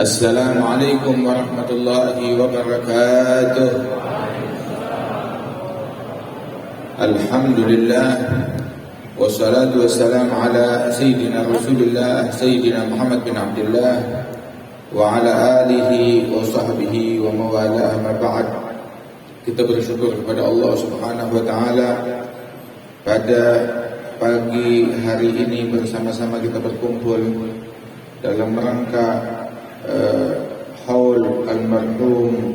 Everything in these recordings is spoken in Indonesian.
Assalamualaikum warahmatullahi wabarakatuh. Alhamdulillah, wassalatu wassalamu ala sayyidina Rasulillah Sayyidina Muhammad bin Abdullah wa ala alihi wa sahbihi wa mawalah, ma ba'd. Kita bersyukur kepada Allah Subhanahu wa taala pada pagi hari ini bersama-sama kita berkumpul dalam rangka haul almarhum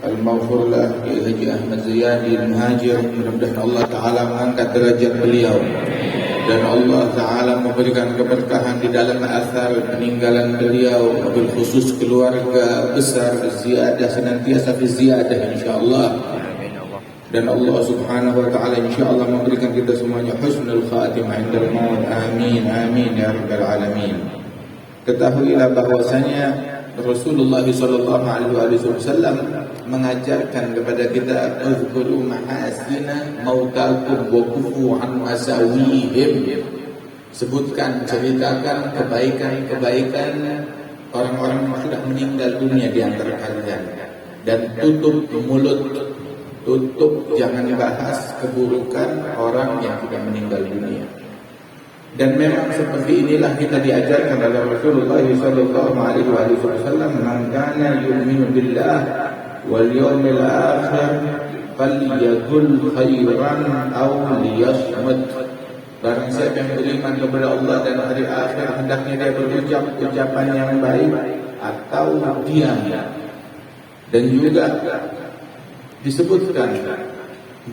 al-maghfurlah Haji Ahmad Zayadi al-Muhajir. Mudah-mudahan Allah Ta'ala mengangkat derajat beliau dan Allah Ta'ala memberikan keberkahan di dalam asar peninggalan beliau, wabil khusus keluarga besar ziyadah, senantiasa ziyadah insyaAllah. Dan Allah Subhanahu wa Ta'ala insyaAllah memberikan kita semuanya husnul khatimah indal maut. Amin, amin ya rabbal alamin. Ketahuilah bahwasanya Rasulullah sallallahu alaihi wasallam mengajarkan kepada kita uzkuru mahasina mautakum wa kufu an masawihim. Sebutkan, ceritakan kebaikan-kebaikan orang-orang yang sudah meninggal dunia di antara kalian, dan tutup mulut, jangan bahas keburukan orang yang sudah meninggal dunia. Dan memang seperti inilah kita diajarkan oleh Rasulullah sallallahu alaihi wasallam, man kana yu'minu billah wal yawmil akhir falyaqul khairan aw liyasmut. Barang siapa yang beriman kepada Allah dan hari akhir, hendaknya dia berucap ucapan yang baik atau diam. Dan juga disebutkan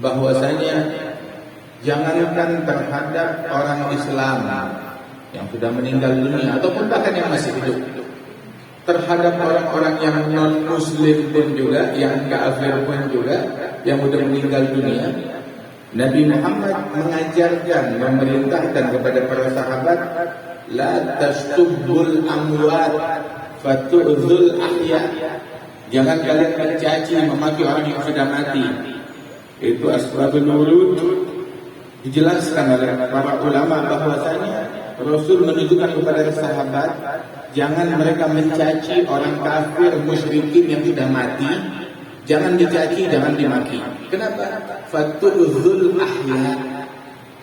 bahwasanya jangankan terhadap orang Islam yang sudah meninggal dunia ataupun bahkan yang masih hidup, terhadap orang-orang yang non-muslim pun juga, yang kafir pun juga, yang sudah meninggal dunia, Nabi Muhammad mengajarkan, memerintahkan kepada para sahabat, la tasubul amwat fatu'zul ahya. Jangan kalian mencaci, memaki orang yang sudah mati. Itu asbabun nurud. Dijelaskan oleh para ulama bahwasanya Rasul menunjukkan kepada sahabat, jangan mereka mencaci orang kafir musyrikin yang sudah mati. Jangan dicaci, jangan dimaki. Kenapa? Fatu'zul ahya.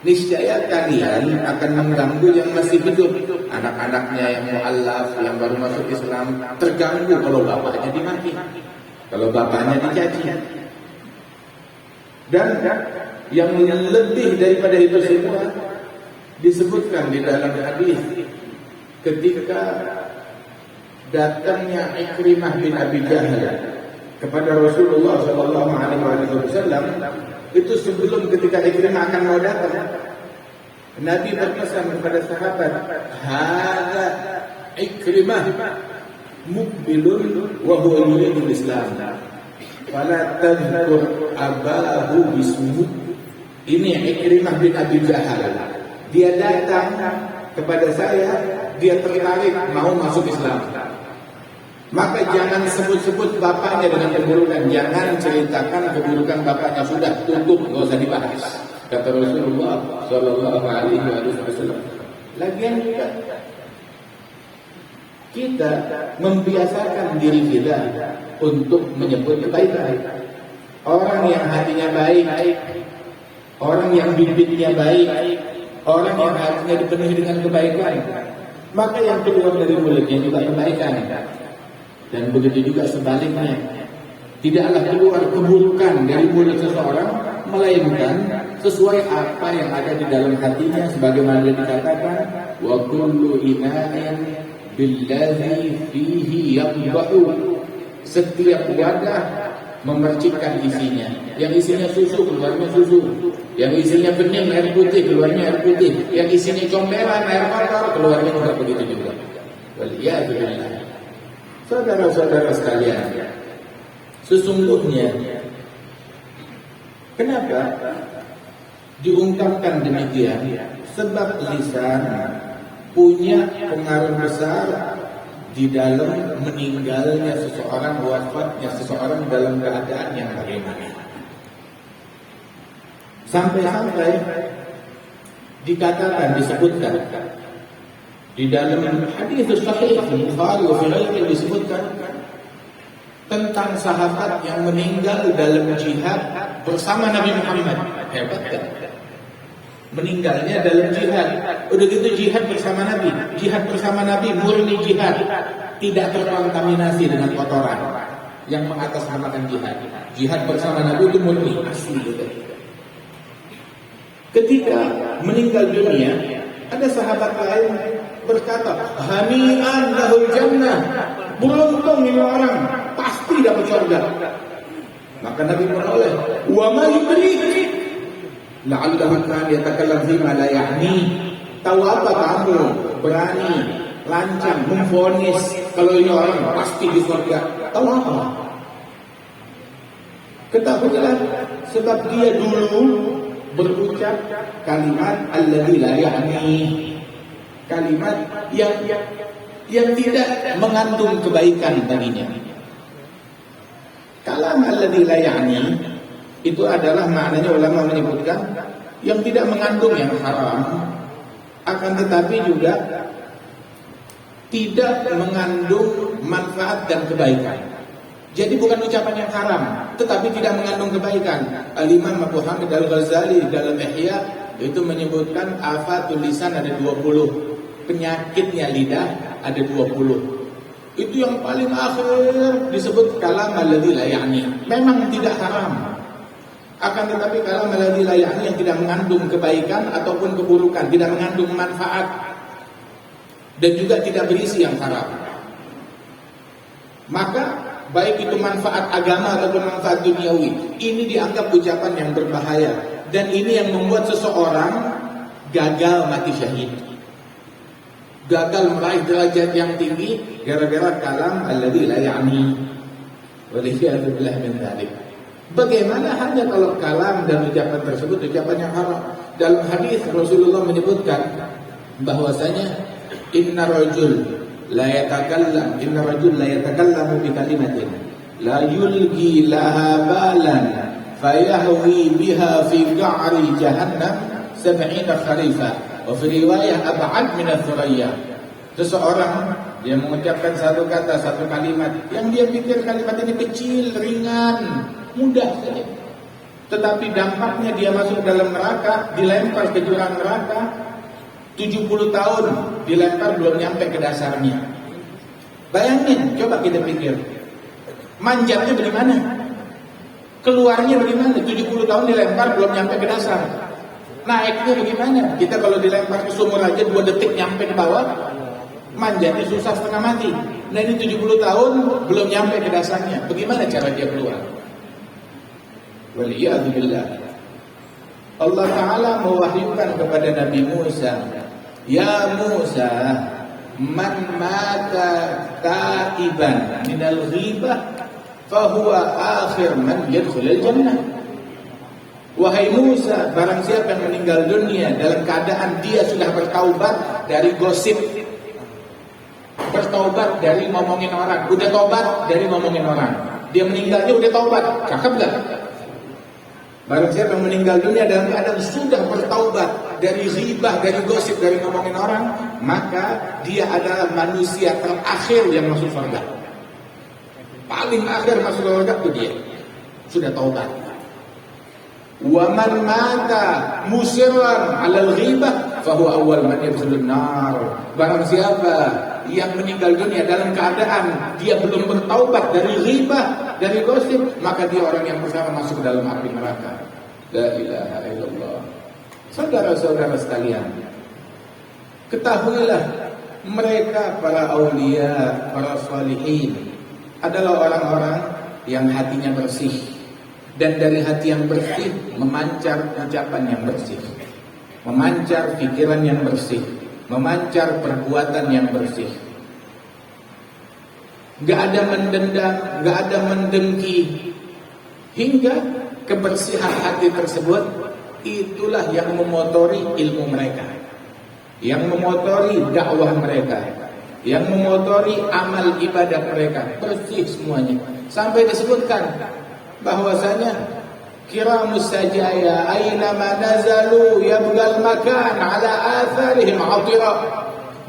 Niscaya kalian akan mengganggu yang masih hidup. Anak-anaknya yang mu'allaf, yang baru masuk Islam, terganggu kalau bapaknya dimaki, kalau bapaknya dicaci. Dan yang lebih daripada itu semua disebutkan di dalam hadis ketika datangnya Ikrimah bin Abi Jahal kepada Rasulullah sallallahu alaihi wasallam. Itu sebelum ketika Ikrimah akan mau datang, Nabi berpesan kepada sahabat, hadza Ikrimah muqbilun wa huwa yuridul Islam fala tadhkur abahu bismuhu. Ini Ikrimah bin Abi Jahal, dia datang kepada saya, dia tertarik mau masuk Islam. Maka jangan sebut-sebut bapaknya dengan keburukan, jangan ceritakan keburukan bapaknya, sudah tutup, enggak usah dibahas, kata Rasulullah sallallahu alaihi wasallam. Lagian kita membiasakan diri kita untuk menyebut kebaikan. Orang yang hatinya baik, orang yang bibitnya baik, orang yang hatinya dipenuhi dengan kebaikan, maka yang keluar dari mulutnya juga kebaikan. Dan begitu juga sebaliknya, tidaklah keluar keburukan dari mulut seseorang, melainkan sesuai apa yang ada di dalam hatinya, sebagaimana dikatakan, wa kullu ina'in billadhi fihi yaqdahu. Setiap wadah memercikkan isinya. Yang isinya susu, keluarnya susu. Yang isinya bening, air putih, keluarnya air putih. Yang isinya comberan, air kotor, keluarnya juga begitu juga. Waliyahzubillah. Saudara-saudara sekalian, sesungguhnya kenapa diungkapkan demikian? Sebab lisan punya pengaruh besar di dalam meninggalnya seseorang, wafatnya seseorang dalam keadaan yang bagaimana. Sampai-sampai dikatakan, disebutkan Di dalam hadis sahih Bukhari wa Muslim disebutkan tentang sahabat yang meninggal dalam jihad bersama Nabi Muhammad. Hebat kan? Meninggalnya dalam jihad. Udah gitu jihad bersama Nabi. Jihad bersama Nabi murni jihad, tidak terkontaminasi dengan kotoran yang mengatasnamakan jihad. Jihad bersama Nabi itu murni asli gitu. Ketika meninggal dunia, ada sahabat lain berkata, "Hani'an lahul jannah." Beruntung ini orang, pasti dapat surga. Maka Nabi menoleh, "Wa ma yudrik la'allahu kan yatakallam fima la ya'ni." Tahu apa kamu berani lancang memvonis kalau ini orang pasti di surga? Tahu apa? Ketahuilah sebab dia dulu berucap kalimat alladzi la ya'ni, kalimat yang tidak mengandung kebaikan baginya. Kalam alladzi la ya'ni itu adalah maknanya ulama menyebutkan yang tidak mengandung yang haram, akan tetapi juga tidak mengandung manfaat dan kebaikan. Jadi bukan ucapan yang haram, tetapi tidak mengandung kebaikan. Al-Imam Abu Hamid Al-Ghazali dalam Ihya itu menyebutkan afatul lisan ada 20, penyakitnya lidah ada 20. Itu yang paling akhir disebut kalam alladzi la ya'ni. Memang tidak haram, akan tetapi kalam alladzi la ya'ni yang tidak mengandung kebaikan ataupun keburukan, tidak mengandung manfaat dan juga tidak berisi yang haram. Maka baik itu manfaat agama ataupun manfaat duniawi, ini dianggap ucapan yang berbahaya, dan ini yang membuat seseorang gagal mati syahid, gagal meraih derajat yang tinggi gara-gara kalam alladzi la ya'ni. Waliyadzubillah min dzalik. Bagaimana hanya kalau kalam dan ucapan tersebut ucapan yang haram? Dalam hadis Rasulullah menyebutkan bahwasanya inna rajul la yatakallamu bi kalimatin la yulgi laha balan fayahwi biha fi qa'ri jahannam 70 kharifa wa fi riwayah ab'ad min ath-thuraya. Seseorang dia mengucapkan satu kata, satu kalimat yang dia pikir kalimat ini kecil, ringan, mudah saja, tetapi dampaknya dia masuk dalam neraka, dilempar ke jurang neraka 70 tahun dilempar belum nyampe ke dasarnya. Bayangin, coba kita pikir, manjatnya bagaimana? Keluarnya bagaimana? 70 tahun dilempar belum nyampe ke dasar. Naiknya bagaimana? Kita kalau dilempar ke sumur aja 2 detik nyampe ke bawah, manjatnya susah setengah mati. Nah ini 70 tahun belum nyampe ke dasarnya. Bagaimana cara dia keluar? Waliyadzubillah. Allah Ta'ala mewahyukan kepada Nabi Musa, "Ya Musa, man mata taiban minal ghibah fahuwa akhir man yadkhulul jannah." Wahai Musa, barang siapa yang meninggal dunia dalam keadaan dia sudah bertaubat dari gosip, bertaubat dari ngomongin orang, udah taubat dari ngomongin orang, dia meninggalnya udah taubat, cakep gak? Barang siapa yang meninggal dunia dalam keadaan sudah bertaubat dari ghibah, dari gosip, dari ngomongin orang, maka dia adalah manusia terakhir yang masuk surga. Paling akhir masuk surga itu dia sudah taubat. Wa man mata musirran 'alal ghibah fa huwa awwal man yadkhulun nar. Barang siapa yang meninggal dunia dalam keadaan dia belum bertaubat dari ghibah, dari gosip, maka dia orang yang pertama masuk ke dalam api neraka. La ilaha illallah. Saudara-saudara sekalian, ketahuilah mereka para aulia, para salihin adalah orang-orang yang hatinya bersih, dan dari hati yang bersih memancar ucapan yang bersih, memancar pikiran yang bersih, memancar perbuatan yang bersih. Gak ada mendendam, gak ada mendengki, hingga kebersihan hati tersebut itulah yang memotori ilmu mereka, yang memotori dakwah mereka, yang memotori amal ibadah mereka. Bersih semuanya, sampai disebutkan bahwasanya kiramus sajaya aina ma nazalu yabgal makan ala atharihim atira.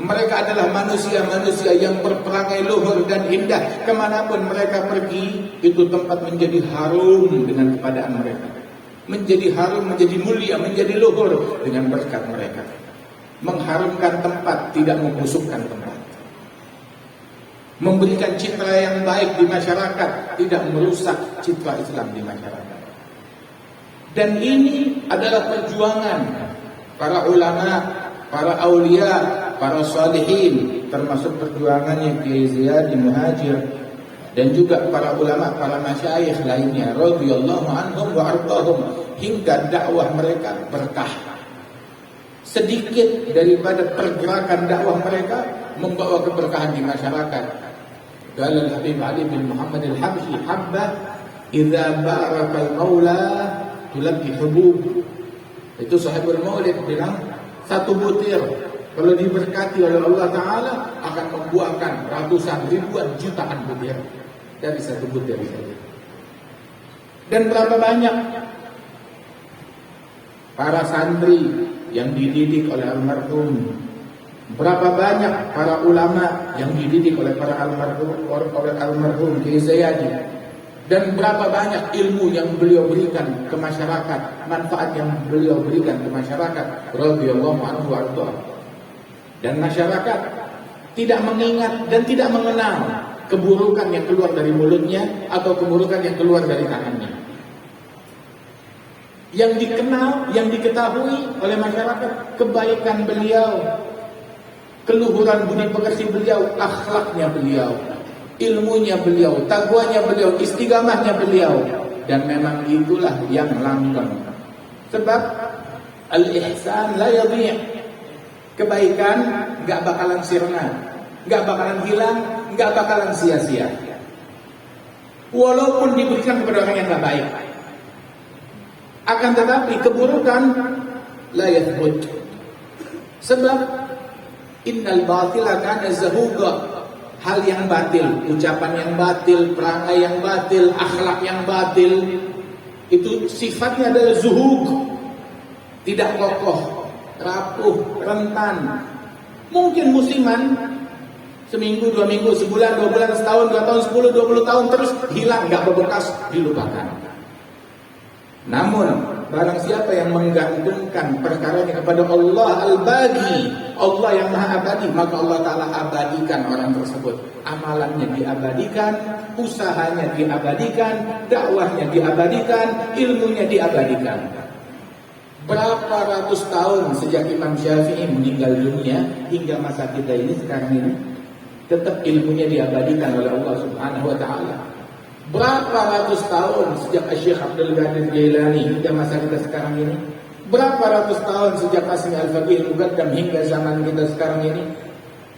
Mereka adalah manusia-manusia yang berperangai luhur dan indah. Kemanapun mereka pergi, itu tempat menjadi harum dengan kepadaan mereka. Menjadi harum, menjadi mulia, menjadi luhur dengan berkat mereka. Mengharumkan tempat, tidak membusukkan tempat. Memberikan citra yang baik di masyarakat, tidak merusak citra Islam di masyarakat. Dan ini adalah perjuangan para ulama, para aulia, para salihin, termasuk perjuangannya Kiai Ziyadi Muhajir, dan juga para ulama, para masyayikh lainnya radhiyallahu anhum wa ardhahum, hingga dakwah mereka berkah. Sedikit daripada pergerakan dakwah mereka membawa keberkahan di masyarakat. Qala al-Habib Ali bin Muhammad al-Habsyi, habba idza baraka al-maula tulaqi hubub. Itu sahibul maulid bilang, satu butir kalau diberkati oleh Allah Ta'ala akan membuahkan ratusan, ribuan, jutaan butir dari satu butir saja. Dan berapa banyak para santri yang dididik oleh almarhum, berapa banyak para ulama yang dididik oleh para almarhum Kiai Ziyadi, dan berapa banyak ilmu yang beliau berikan ke masyarakat, manfaat yang beliau berikan ke masyarakat radhiyallahu anhu warḍah. Dan masyarakat tidak mengingat dan tidak mengenal keburukan yang keluar dari mulutnya atau keburukan yang keluar dari tangannya. Yang dikenal, yang diketahui oleh masyarakat kebaikan beliau, keluhuran budi pekerti beliau, akhlaknya beliau, ilmunya beliau, taqwanya beliau, istiqamahnya beliau. Dan memang itulah yang langgeng. Sebab al-ihsan la yadhi'. Kebaikan gak bakalan sirna, gak bakalan hilang, gak bakalan sia-sia, walaupun diberikan kepada orang yang gak baik. Akan tetapi keburukan la yathbut. Sebab innal batila kana zahuqa. Hal yang batil, ucapan yang batil, perangai yang batil, akhlak yang batil, itu sifatnya adalah zuhuk, tidak kokoh, rapuh, rentan. Mungkin musiman, seminggu, 2 minggu, sebulan, 2 bulan, setahun, 2 tahun, 10, 20 tahun, terus hilang, gak berbekas, dilupakan. Namun barang siapa yang menggantungkan perkaranya kepada Allah Al-Baqi, Allah yang Maha Abadi, maka Allah Ta'ala abadikan orang tersebut. Amalannya diabadikan, usahanya diabadikan, dakwahnya diabadikan, ilmunya diabadikan. Berapa ratus tahun sejak Imam Syafi'i meninggal dunia hingga masa kita ini sekarang ini, tetap ilmunya diabadikan oleh Allah Subhanahu wa Ta'ala. Berapa ratus tahun sejak Syekh Abdul Qadir Jailani hingga masa kita sekarang ini? Berapa ratus tahun sejak Qasim Al-Faqih Muqaddam hingga zaman kita sekarang ini?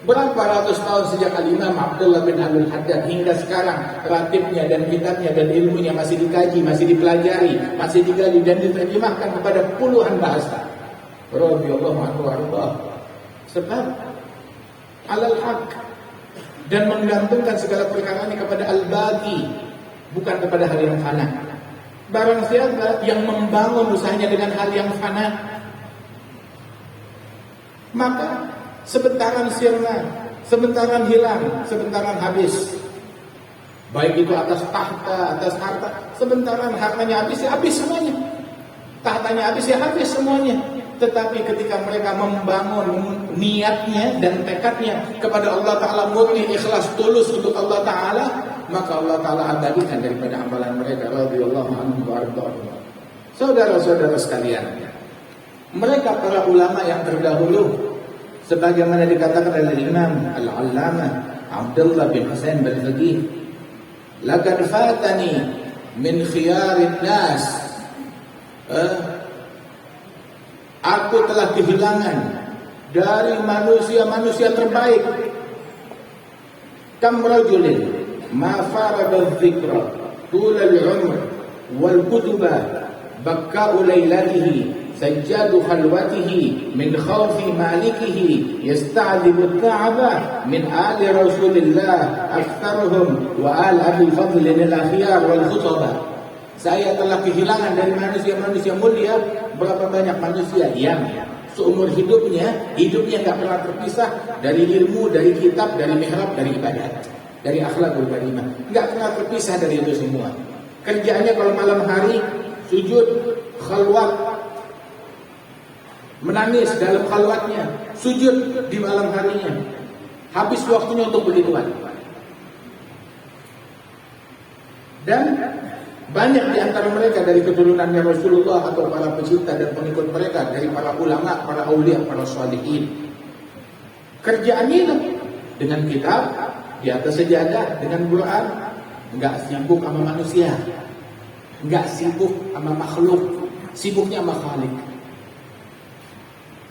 Berapa ratus tahun sejak Al-Imam Abdullah bin Abdul Haddad hingga sekarang ratibnya dan kitabnya dan ilmunya masih dikaji, masih dipelajari, masih digali dan diterjemahkan kepada puluhan bahasa. Radhiyallahu anhu warḍah. Sebab alal haq, dan menggantungkan segala perkaranya kepada Al-Baqi, bukan kepada hal yang fana. Barang siapa yang membangun usahanya dengan hal yang fana, maka sebentaran sirna, sebentaran hilang, sebentaran habis. Baik itu atas tahta, atas harta, sebentaran hartanya habis, ya habis semuanya. Tahtanya habis, ya habis semuanya. Tetapi ketika mereka membangun niatnya dan tekadnya kepada Allah Ta'ala, murni, ikhlas, tulus untuk Allah Ta'ala, maka Allah Ta'ala abadikan daripada amalan mereka radhiyallahu anhum wa ardhahum. Saudara-saudara sekalian, mereka para ulama yang terdahulu, sebagaimana dikatakan oleh Imam Al-Allamah Abdullah bin Husain Al-Faqih, laqad fatani min khiyarin nas, aku telah kehilangan dari manusia-manusia terbaik. Kam rajulin ma farada dzikra tul al-umr wal kutuba bakka'u lailatihi sajjadu khalwatihi min khawfi malikihi yasta'dibu al-ka'bah min ali Rasulillah aktsaruhum wa al Abi Fadl al-akhyar wal khutbah. Saya telah kehilangan dari manusia-manusia mulia berapa banyak manusia yang seumur hidupnya nggak pernah terpisah dari ilmu, dari kitab, dari mihrab, dari ibadat, dari akhlakul karimah. Nggak pernah terpisah dari itu semua. Kerjaannya kalau malam hari sujud, khalwat, menangis dalam khalwatnya, sujud di malam harinya, habis waktunya untuk begituan. Dan banyak di antara mereka dari keturunannya Rasulullah atau para pecinta dan pengikut mereka, dari para ulama, para aulia, para sholihin. Kerjaannya itu dengan kitab di atas sejadah, dengan Quran, enggak sibuk sama manusia, enggak sibuk sama makhluk, sibuknya sama Khalik.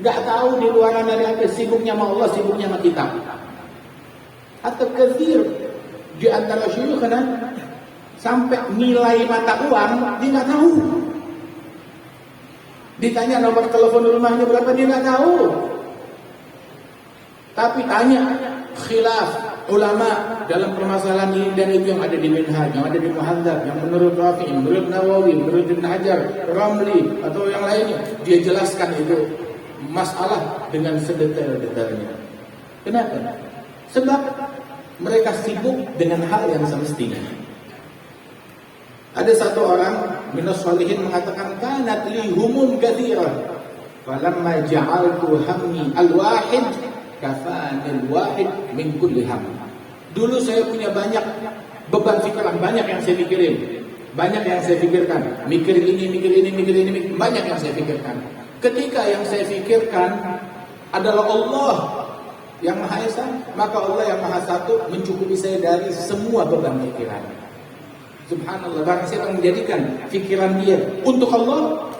Enggak tahu di luaran dari apa, sibuknya sama Allah, sibuknya sama kitab. Atau kathir di antara syuyukhna sampai nilai mata uang dia nggak tahu. Ditanya nomor telepon rumahnya berapa, dia nggak tahu. Tapi tanya khilaf ulama dalam permasalahan ini dan itu yang ada di Minhaj, yang ada di Muhadzab, yang menurut Rafi, menurut Nawawi, menurut Ibn Hajar, Ramli atau yang lainnya, dia jelaskan itu masalah dengan sedetail-detailnya. Kenapa? Sebab mereka sibuk dengan hal yang semestinya. Ada satu orang minas sholihin mengatakan, kanat li humum katsiran falamma ja'altu hammi al-wahid kafani al-wahid min kulli ham. Dulu saya punya banyak beban pikiran, banyak yang saya pikirin, banyak yang saya pikirkan, mikir ini, banyak yang saya pikirkan. Ketika yang saya pikirkan adalah Allah yang Maha Esa, maka Allah yang Maha Satu mencukupi saya dari semua beban pikiran. Subhanallah, barang siapa menjadikan fikiran dia untuk Allah,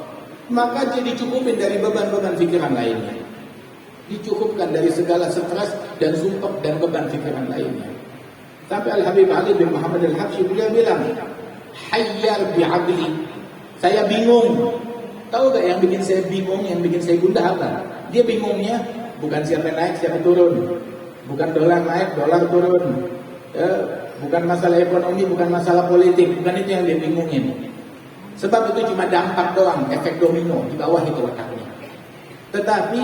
maka dia dicukupin dari beban-beban fikiran lainnya. Dicukupkan dari segala stres dan sumpah dan beban fikiran lainnya. Sampai Al-Habib Ali bin Muhammad Al-Habsyi beliau bilang, hayyar bi'adli. Saya bingung. Tahu gak yang bikin saya bingung, yang bikin saya gundah apa? Dia bingungnya bukan siapa naik, siapa turun. Bukan dolar naik, dolar turun. Bukan masalah ekonomi, bukan masalah politik, bukan itu yang dia bingungin. Sebab itu cuma dampak doang, efek domino di bawah itu letaknya. Tetapi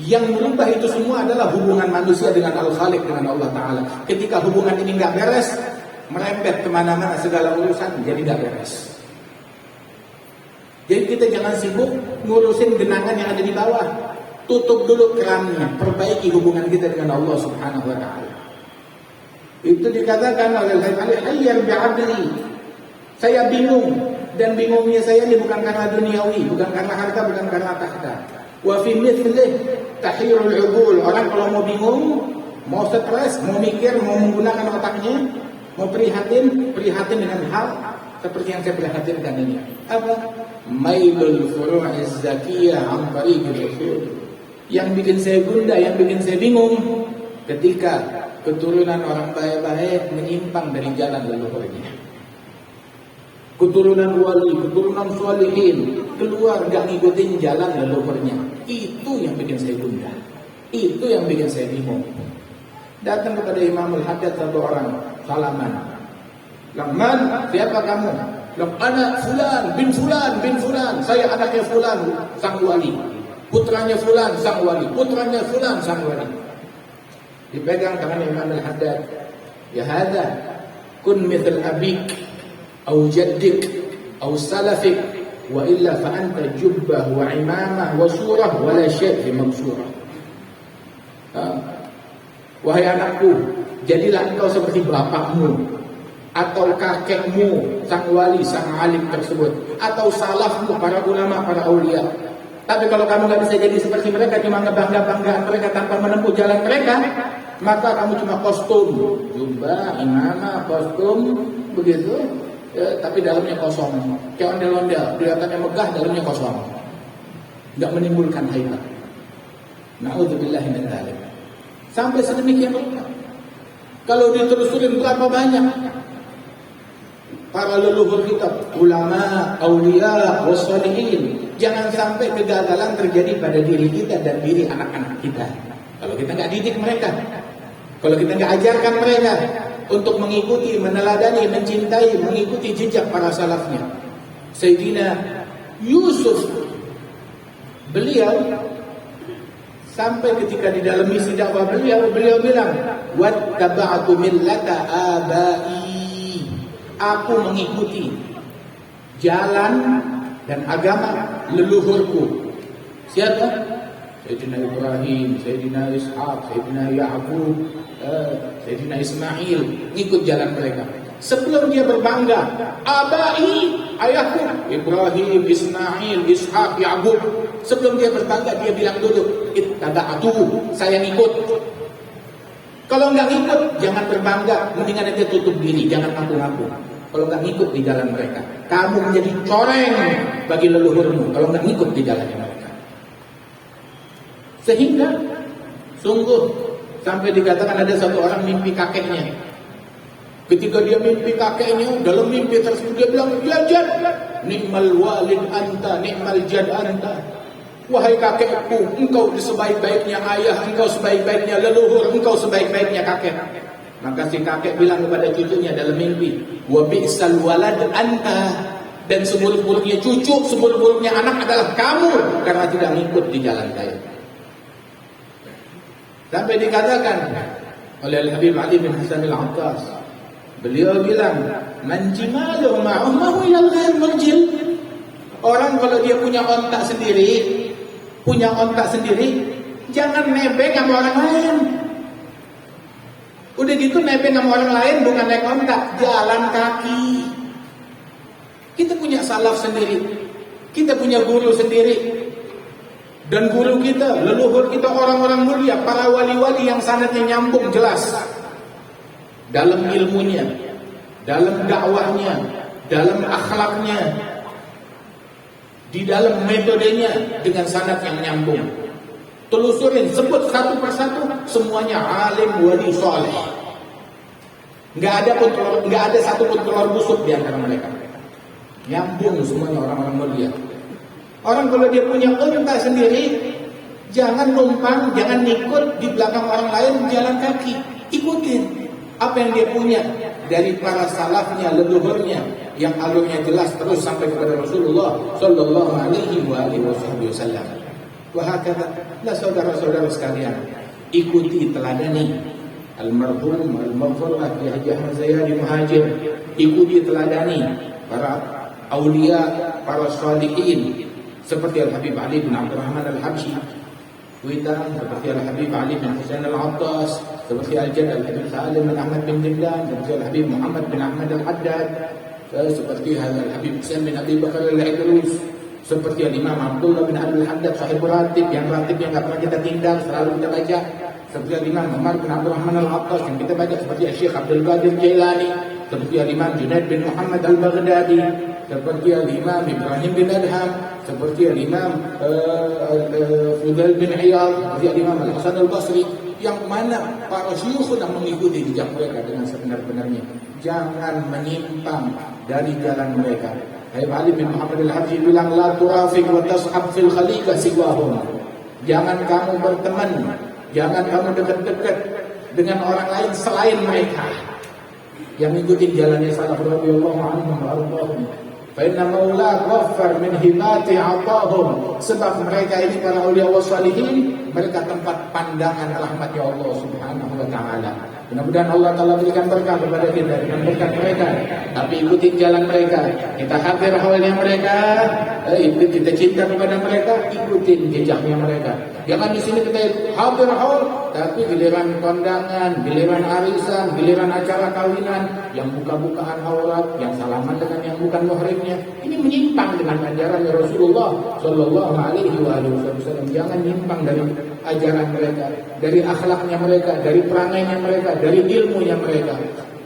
yang merubah itu semua adalah hubungan manusia dengan Al-Khaliq, dengan Allah Ta'ala. Ketika hubungan ini nggak beres, merembet kemana-mana segala urusan, jadi nggak beres. Jadi kita jangan sibuk ngurusin genangan yang ada di bawah. Tutup dulu kerannya, perbaiki hubungan kita dengan Allah Subhanahu Wa Ta'ala. Itu dikatakan oleh hayyar bi'adli. Saya bingung, dan bingungnya saya ini bukan karena duniawi, bukan karena harta, bukan karena tahta. Wa fi mithlih tahirul uqul. Orang kalau mau bingung, mau stres, mau mikir, mau menggunakan otaknya, mau prihatin dengan hal seperti yang saya prihatinkan ini. Apa? Mailul furu'iz zakiyah an tariqir rasul. Yang bikin saya gundah, yang bikin saya bingung ketika keturunan orang baik-baik menyimpang dari jalan leluhurnya. Keturunan wali, keturunan sholihin keluar gak ngikutin jalan leluhurnya. Itu yang bikin saya gundah. Itu yang bikin saya bingung. Datang kepada Imam Al-Haddad satu orang, salaman. Langman, siapa kamu? Lang, anak fulan bin fulan bin fulan. Saya anaknya fulan, sang wali. Putranya fulan, sang wali. Putranya fulan, sang wali. Dipegang tangan Imam Al-Haddad. Ya hadza, kun mithl abik atau jaddik atau salafik, wa illa fa anta jubbah wa imamah wa surah wa la syai' fi mamsurah. Wahai anakku, jadilah engkau seperti bapakmu atau kakekmu, sang wali, sang alim tersebut, atau salafmu, para ulama, para aulia. Tapi kalau kamu nggak bisa jadi seperti mereka, cuma ngebangga-banggaan mereka tanpa menempuh jalan mereka, maka kamu cuma kostum, jubah, imamah, kostum, begitu, tapi dalamnya kosong, kayak ondel-ondel, kelihatannya megah, dalamnya kosong, nggak menimbulkan haibat. Na'udzubillahi min dzalik. Sampai sedemikian rupa. Kalau diterusurin berapa banyak para leluhur kita, ulama, aulia, wassalihin. Jangan sampai kegagalan terjadi pada diri kita dan diri anak-anak kita. Kalau kita nggak didik mereka, kalau kita nggak ajarkan mereka untuk mengikuti, meneladani, mencintai, mengikuti jejak para salafnya. Sayyidina Yusuf Beliau sampai ketika di dalam misi dakwah beliau bilang, wattaba'tu millata abai, aku mengikuti jalan dan agama leluhurku. Siapa? Sayyidina Ibrahim, Sayyidina Ishaq, Sayyidina Ya'qub, Sayyidina Ismail, ikut jalan mereka. Sebelum dia berbangga, abai, ayahku, Ibrahim, Ismail, Ishaq, Ya'qub. Sebelum dia berbangga, dia bilang dulu, ittaba'tu, saya ngikut. Kalau nggak ngikut, jangan berbangga, mendingan dia tutup diri, jangan ngaku-ngaku. Kalau nggak ngikut di jalan mereka, kamu menjadi coreng bagi leluhurmu. Kalau nggak ngikut di jalannya mereka, sehingga sungguh sampai dikatakan ada satu orang mimpi kakeknya. Ketika dia mimpi kakeknya, dalam mimpi tersebut dia bilang, ya jad, ni'mal walid anta, ni'mal jad anta. Wahai kakekku, engkau sebaik-baiknya ayah, engkau sebaik-baiknya leluhur, engkau sebaik-baiknya kakek. Maka si kakek bilang kepada cucunya dalam mimpi, wa bi'sal walad anta, dan seburuk-buruknya cucu, seburuk-buruknya anak adalah kamu karena tidak ngikut di jalan saya. Sampai dikatakan oleh Al-Habib Ali bin Hasan Al-Attas, beliau bilang, man jimalu ma'umahu ilal ghair marjil. Orang kalau dia punya ontak sendiri, jangan nebeng sama orang lain. Udah gitu nebeng sama orang lain bukan naik ontak, jalan kaki. Kita punya salaf sendiri, kita punya guru sendiri. Dan guru kita, leluhur kita, orang-orang mulia, para wali-wali yang sanadnya nyambung jelas dalam ilmunya, dalam dakwahnya, dalam akhlaknya, di dalam metodenya, dengan sanad yang nyambung. Telusurin, sebut satu persatu, semuanya alim, wali, soleh. Nggak ada satu pun telur busuk di antara mereka. Nyambung semuanya orang-orang mulia. Orang kalau dia punya unta sendiri, jangan numpang, jangan ikut di belakang orang lain jalan kaki. Ikutin apa yang dia punya dari para salafnya, leluhurnya, yang alurnya jelas terus sampai kepada Rasulullah Sallallahu Alaihi Wasallam. Wahakata, nah saudara-saudara sekalian, ikuti teladani almarhum al-maghfurah Ki Haji Ahmad Zayadi Muhajir. Ikuti teladani para aulia, para sholihin, seperti Al-Habib Ali bin Abdurrahman Al-Habsyi Witan, seperti Al-Habib Ali bin Hasan Al-Attas, seperti Al-Jad Al-Habib Salim bin Ahmad bin Jildan, seperti Al-Habib Muhammad bin Ahmad Al-Haddad, seperti Al-Habib Husain bin Abi Bakar Al-Idrus, seperti Al-Imam Abdullah bin Abdul Haddad sahib ratib yang nggak pernah kita tinggal, selalu kita baca, seperti Al-Imam Umar bin Abdurrahman Al-Attas yang kita baca, seperti Syekh Abdul Qadir Jailani, seperti Al-Imam Junaid bin Muhammad Al-Baghdadi, seperti Al-Imam Ibrahim bin Adham, seperti Al-Imam Fudail bin Iyad, seperti Al-Imam Al-Hasan Al-Basri, yang mana para syuyukh yang mengikuti jejak mereka dengan sebenar-benarnya. Jangan menyimpang dari jalan mereka. Habib Ali bin Muhammad Al-Habsyi bilang, la turafiq wa tashab fil khaliqah siwahum. Jangan kamu berteman, jangan kamu dekat-dekat dengan orang lain selain mereka yang mengikuti jalannya salaf radhiyallahu anhum wa ardhahum. Fa inna maula ghaffar min himati atahum. Sebab mereka ini para aulia wassalihin, mereka tempat pandangan rahmatnya Allah Subhanahu wa taala. Mudah-mudahan Allah Ta'ala berikan berkah kepada kita dengan berkat mereka. Tapi ikutin jalan mereka, kita hadir hawalnya mereka, kita cinta kepada mereka, ikutin jejaknya mereka. Jangan di sini kita hadir haul, tapi giliran kondangan, giliran arisan, giliran acara kawinan, yang buka-bukaan aurat, yang salaman dengan yang bukan muhrimnya, ini menyimpang dengan ajaran Rasulullah Sallallahu Alaihi Wasallam. Jangan menyimpang dari ajaran mereka, dari akhlaknya mereka, dari perangainya mereka, dari ilmunya mereka.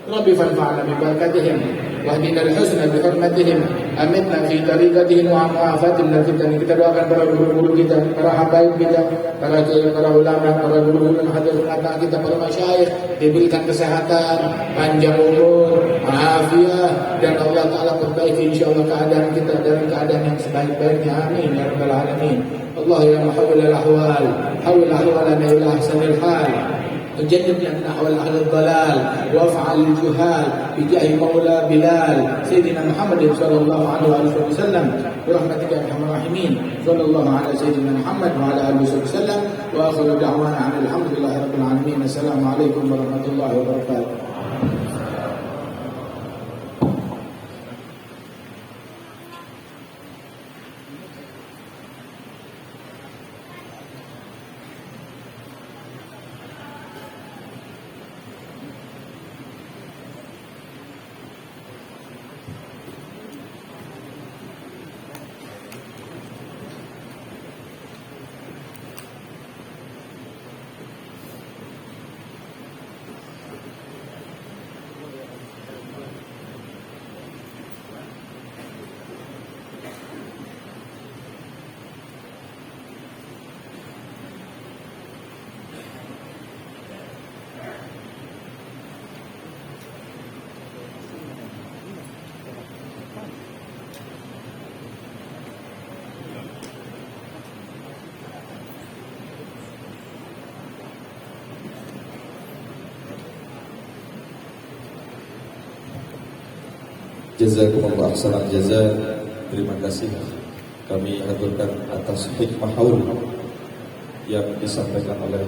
Rabbi fanfa'na bi barakatihim wahdina al-husna bi hurmatihim, amitna fi tariqatihim wa mu'afatihim. Kita doakan para guru-guru kita, para habaib kita, para ulama, para guru-guru hadirin anak kita, para masyayikh, diberikan kesehatan, panjang umur, afiat, dan Allah Ta'ala perbaiki insyaallah keadaan kita dalam keadaan yang sebaik-baiknya. Amin ya rabbal alamin. Allah ya muhawwil al-ahwal, hawwil ahwalana ila ahsanil hal. وجنبنا من أحوال أهل الضلال وافعل الجهال بجاه مولى بلال سيدنا محمد صلى الله عليه وسلم برحمتك يا أرحم الراحمين صلى الله على سيدنا محمد وعلى آله وصحبه وسلم وآخر دعوانا عن الحمد لله رب العالمين السلام عليكم ورحمة الله وبركاته. Jazakumullah ahsanal jaza. Terima kasih kami aturkan atas hikmah haul yang disampaikan oleh